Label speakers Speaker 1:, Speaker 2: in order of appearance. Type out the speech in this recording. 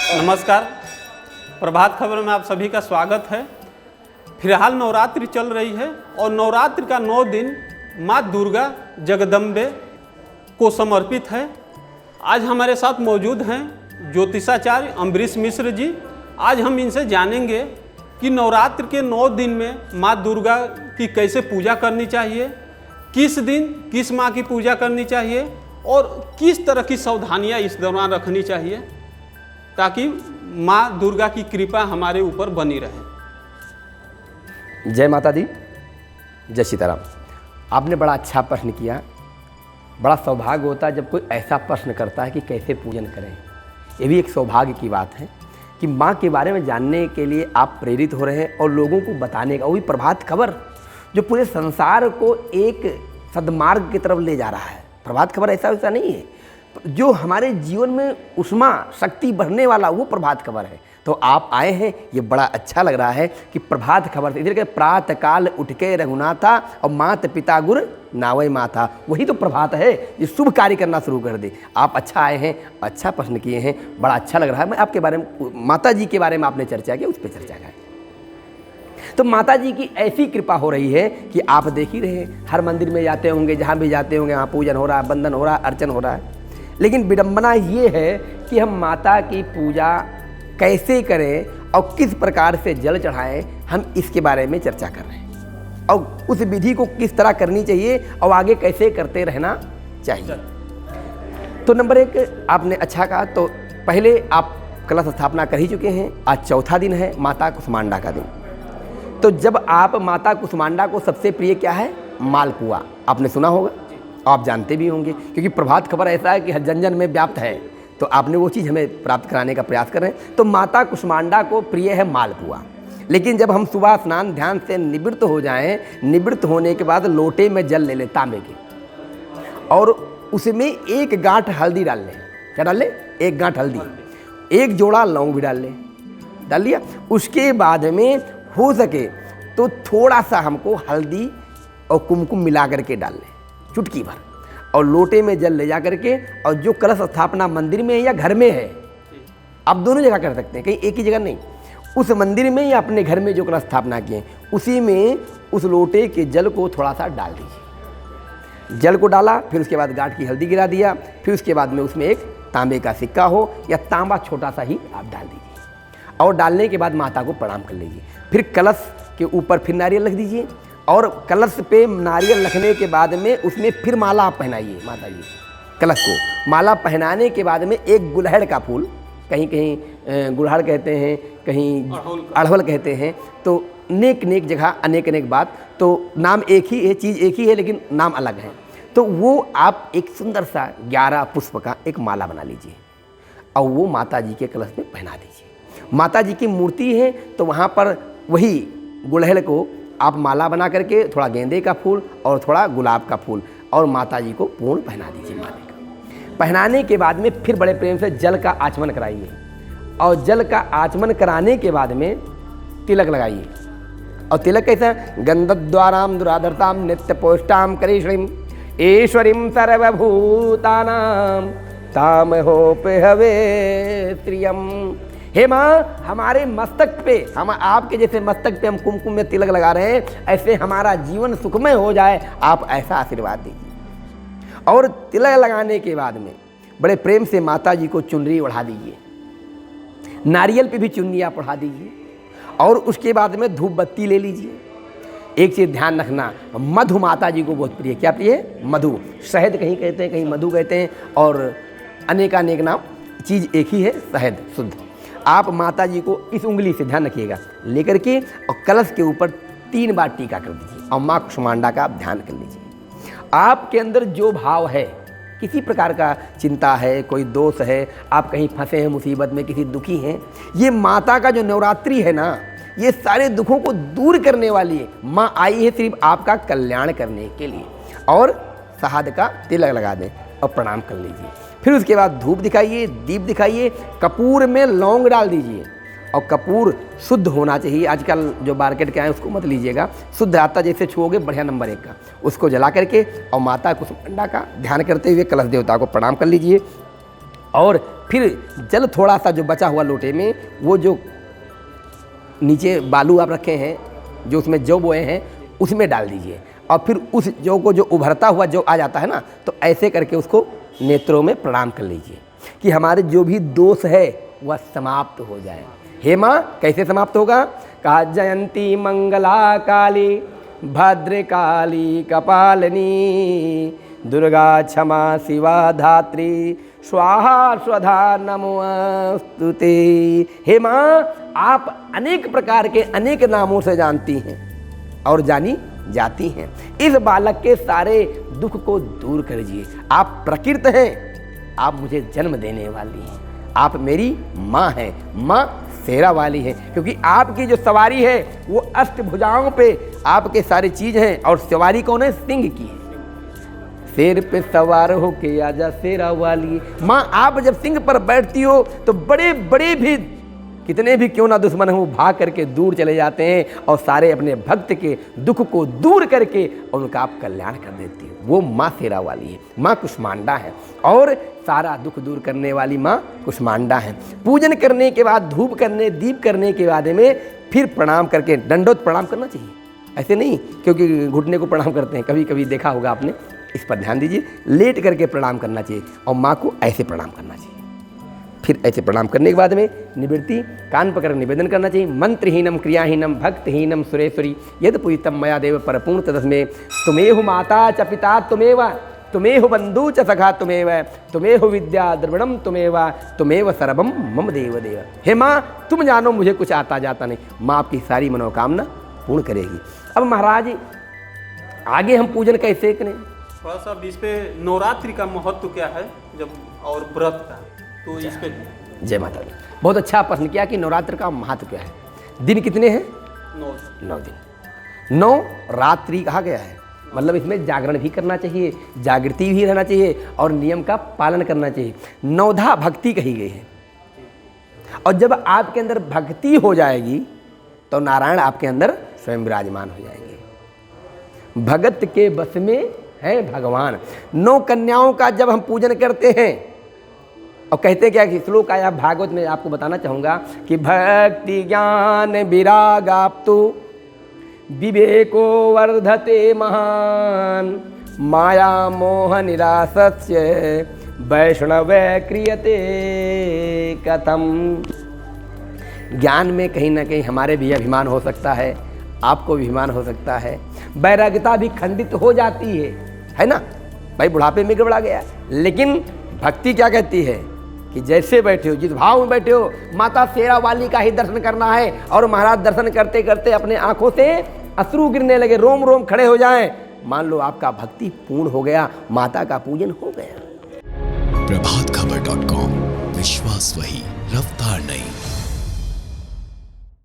Speaker 1: नमस्कार। प्रभात खबर में आप सभी का स्वागत है। फिलहाल नवरात्रि चल रही है और नवरात्रि का 9 दिन माँ दुर्गा जगदम्बे को समर्पित है। आज हमारे साथ मौजूद हैं ज्योतिषाचार्य अम्बरीश मिश्र जी। आज हम इनसे जानेंगे कि नवरात्रि के 9 दिन में माँ दुर्गा की कैसे पूजा करनी चाहिए, किस दिन किस माँ की पूजा करनी चाहिए और किस तरह की सावधानियाँ इस दौरान रखनी चाहिए ताकि माँ दुर्गा की कृपा हमारे ऊपर बनी रहे।
Speaker 2: जय माता दी, जय सीताराम। आपने बड़ा अच्छा प्रश्न किया। बड़ा सौभाग्य होता है जब कोई ऐसा प्रश्न करता है कि कैसे पूजन करें। ये भी एक सौभाग्य की बात है कि माँ के बारे में जानने के लिए आप प्रेरित हो रहे हैं और लोगों को बताने का, वो भी प्रभात खबर जो पूरे संसार को एक सद्मार्ग की तरफ ले जा रहा है। प्रभात खबर ऐसा नहीं है, जो हमारे जीवन में उष्मा शक्ति बढ़ने वाला वो प्रभात खबर है। तो आप आए हैं, ये बड़ा अच्छा लग रहा है कि प्रभात खबर से इधर के प्रातः काल उठ के रघुनाथा और मात पिता गुर नावय माता, वही तो प्रभात है ये शुभ कार्य करना शुरू कर दे। आप अच्छा आए हैं, अच्छा प्रश्न किए हैं, बड़ा अच्छा लग रहा है। मैं आपके बारे में, माता जी के बारे में आपने चर्चा की, उस पर चर्चा करें। तो माता जी की ऐसी कृपा हो रही है कि आप देख ही रहे, हर मंदिर में जाते होंगे, जहाँ भी जाते होंगे वहाँ पूजन हो रहा है, बंधन हो रहा है, अर्चन हो रहा है। लेकिन विडंबना ये है कि हम माता की पूजा कैसे करें और किस प्रकार से जल चढ़ाएं, हम इसके बारे में चर्चा कर रहे हैं और उस विधि को किस तरह करनी चाहिए और आगे कैसे करते रहना चाहिए। तो नंबर 1 आपने अच्छा कहा। तो पहले आप कलश स्थापना कर ही चुके हैं। आज चौथा दिन है माता कुसमांडा का दिन। तो जब आप माता कुसमांडा को सबसे प्रिय क्या है? मालपुआ। आपने सुना होगा, आप जानते भी होंगे, क्योंकि प्रभात खबर ऐसा है कि जन जन में व्याप्त है। तो आपने वो चीज़ हमें प्राप्त कराने का प्रयास कर रहे हैं। तो माता कुसमांडा को प्रिय है मालपुआ। लेकिन जब हम सुबह स्नान ध्यान से निवृत्त हो जाएं, निवृत्त होने के बाद लोटे में जल ले लें तांबे के, और उसमें 1 गांठ हल्दी डाल लें। क्या डाल लें? 1 गांठ हल्दी, 1 जोड़ा लौंग भी डाल लिया। उसके बाद में हो सके तो थोड़ा सा हमको हल्दी और कुमकुम मिला करके डाल लें, चुटकी भर, और लोटे में जल ले जा करके, और जो कलश स्थापना मंदिर में है या घर में है, आप दोनों जगह कर सकते हैं, कहीं एक ही जगह नहीं, उस मंदिर में या अपने घर में जो कलश स्थापना किए उसी में उस लोटे के जल को थोड़ा सा डाल दीजिए। जल को डाला, फिर उसके बाद गांठ की हल्दी गिरा दिया, फिर उसके बाद में उसमें एक तांबे का सिक्का हो या तांबा छोटा सा ही आप डाल दीजिए, और डालने के बाद माता को प्रणाम कर लीजिए। फिर कलश के ऊपर फिर नारियल रख दीजिए, और कलश पे नारियल रखने के बाद में उसमें फिर माला आप पहनाइए माता जी कलश को। माला पहनाने के बाद में एक गुलहड़ का फूल, कहीं कहीं गुड़हल कहते हैं, कहीं अड़हुल कहते हैं, तो नेक जगह अनेक बात, तो नाम एक ही है, चीज़ एक ही है लेकिन नाम अलग है। तो वो आप एक सुंदर सा 11 पुष्प का एक माला बना लीजिए और वो माता जी के कलश में पहना दीजिए। माता जी की मूर्ति है तो वहाँ पर वही गुड़हल को आप माला बना करके, थोड़ा गेंदे का फूल और थोड़ा गुलाब का फूल, और माता जी को पूर्ण पहना दीजिए माले का। पहनाने के बाद में फिर बड़े प्रेम से जल का आचमन कराइए, और जल का आचमन कराने के बाद में तिलक लगाइए। और तिलक कैसा? गंधद्वाराम दुराधरताम नित्य पोष्टाम करीश्वरीम ईश्वरीम सर्वभूतानाम ताम होपे हवे त्रियम। हे माँ, हमारे मस्तक पे, हम आपके जैसे मस्तक पे हम कुमकुम में तिलक लगा रहे हैं, ऐसे हमारा जीवन सुखमय हो जाए, आप ऐसा आशीर्वाद दीजिए। और तिलक लगाने के बाद में बड़े प्रेम से माता जी को चुनरी ओढ़ा दीजिए, नारियल पे भी चुन्नी आप ओढ़ा दीजिए, और उसके बाद में धूप बत्ती ले लीजिए। एक चीज़ ध्यान रखना, मधु माता जी को बहुत प्रिय है। क्या प्रिय है? मधु। शहद कहीं कहते हैं, कहीं मधु कहते हैं, और अनेकानेक नाम, चीज़ एक ही है, शहद शुद्ध। आप माता जी को इस उंगली से, ध्यान रखिएगा, लेकर के और कलश के ऊपर 3 बार टीका कर दीजिए और माँ कुसमांडा का आप ध्यान कर लीजिए। आपके अंदर जो भाव है, किसी प्रकार का चिंता है, कोई दोष है, आप कहीं फंसे हैं मुसीबत में, किसी दुखी हैं, ये माता का जो नवरात्रि है ना, ये सारे दुखों को दूर करने वाली है। माँ आई है सिर्फ आपका कल्याण करने के लिए। और शहद का तिलक लगा दें और प्रणाम कर लीजिए। फिर उसके बाद धूप दिखाइए, दीप दिखाइए, कपूर में लौंग डाल दीजिए, और कपूर शुद्ध होना चाहिए। आजकल जो मार्केट के आए उसको मत लीजिएगा, शुद्ध आता जैसे छुओगे बढ़िया नंबर 1 का, उसको जला करके और माता कुसमांडा का ध्यान करते हुए कलश देवता को प्रणाम कर लीजिए। और फिर जल थोड़ा सा जो बचा हुआ लोटे में, वो जो नीचे बालू आप रखे हैं, जो उसमें जौ बोए हैं, उसमें डाल दीजिए। और फिर उस जौ को, जो उभरता हुआ जौ आ जाता है ना, तो ऐसे करके उसको नेत्रों में प्रणाम कर लीजिए कि हमारे जो भी दोष है वह समाप्त हो जाए। हे माँ, कैसे समाप्त होगा? कहा जयंती मंगला काली भद्रकाली कपालिनी दुर्गा क्षमा शिवा धात्री स्वाहा स्वधा नमोस्तुते। हे माँ, आप अनेक प्रकार के अनेक नामों से जानती हैं और जानी जाती हैं। इस बालक के सारे दुख को दूर करिए। आप प्रकृत हैं, आप मुझे जन्म देने वाली हैं, आप मेरी माँ हैं, माँ शेरा वाली है, क्योंकि आपकी जो सवारी है वो अष्टभुजाओं पे आपके सारी चीज़ हैं। और सवारी कौन है? सिंह की है। शेर पे सवार हो के आजा शेरा वाली। माँ, आप जब सिंह पर बैठती हो तो बड़े बड़े भी, कितने भी क्यों ना दुश्मन हो, भाग करके दूर चले जाते हैं और सारे अपने भक्त के दुख को दूर करके और उनका आप कल्याण कर देती हो। वो माँ शेरा वाली है, माँ कुष्मांडा है, और सारा दुख दूर करने वाली माँ कुष्मांडा है। पूजन करने के बाद, धूप करने, दीप करने के बाद में फिर प्रणाम करके दंडोत प्रणाम करना चाहिए। ऐसे नहीं क्योंकि घुटने को प्रणाम करते हैं, कभी कभी देखा होगा आपने, इस पर ध्यान दीजिए। लेट करके प्रणाम करना चाहिए और माँ को ऐसे प्रणाम करना चाहिए। फिर ऐसे प्रणाम करने के बाद में निवृत्ति, कान पकड़ निवेदन करना चाहिए। मंत्रहीनम क्रियाहीनम भक्तहीनम सुरेश्वरी यद पूजितम मया देव परपूर्ण तदस्मे तुमेहु माता च पिता तुमेव तुमेहु बंधु च सखा तुमेव तुमेहु विद्या द्रविणम तुमेव सर्वम मम देव देव। हे माँ, तुम जानो मुझे कुछ आता जाता नहीं। माँ आपकी सारी मनोकामना पूर्ण करेगी। अब महाराज आगे हम पूजन कैसे करें?
Speaker 1: थोड़ा सा इस पे नवरात्रि का महत्व क्या है जब, और व्रत का, तो इस पे।
Speaker 2: जय माता दी। बहुत अच्छा प्रश्न किया कि नवरात्र का महत्व क्या है। दिन कितने हैं? 9 दिन। 9 रात्रि कहा गया है, मतलब इसमें जागरण भी करना चाहिए, जागृति भी रहना चाहिए और नियम का पालन करना चाहिए। 9धा भक्ति कही गई है, और जब आपके अंदर भक्ति हो जाएगी तो नारायण आपके अंदर स्वयं विराजमान हो जाएंगे। भगत के बस में है भगवान। 9 कन्याओं का जब हम पूजन करते हैं, और कहते क्या कि श्लोक आया भागवत में, आपको बताना चाहूँगा कि भक्ति ज्ञान विरागाप्तु विवेको वर्धते महान माया मोह निरासस्य वैष्णव क्रियते कथम। ज्ञान में कहीं ना कहीं हमारे भी अभिमान हो सकता है, आपको भी अभिमान हो सकता है, वैराग्यता भी खंडित हो जाती है ना। भाई बुढ़ापे में गड़बड़ा गया, लेकिन भक्ति क्या कहती है कि जैसे बैठे हो, जिस भाव में बैठे हो, माता शेरा वाली का ही दर्शन करना है। और महाराज दर्शन करते करते अपने आंखों से अश्रु गिरने लगे, रोम रोम खड़े हो जाएं, मान लो आपका भक्ति पूर्ण हो गया, माता का पूजन हो गया।
Speaker 3: प्रभातखबर.com, विश्वास वही, रफ्तार नहीं।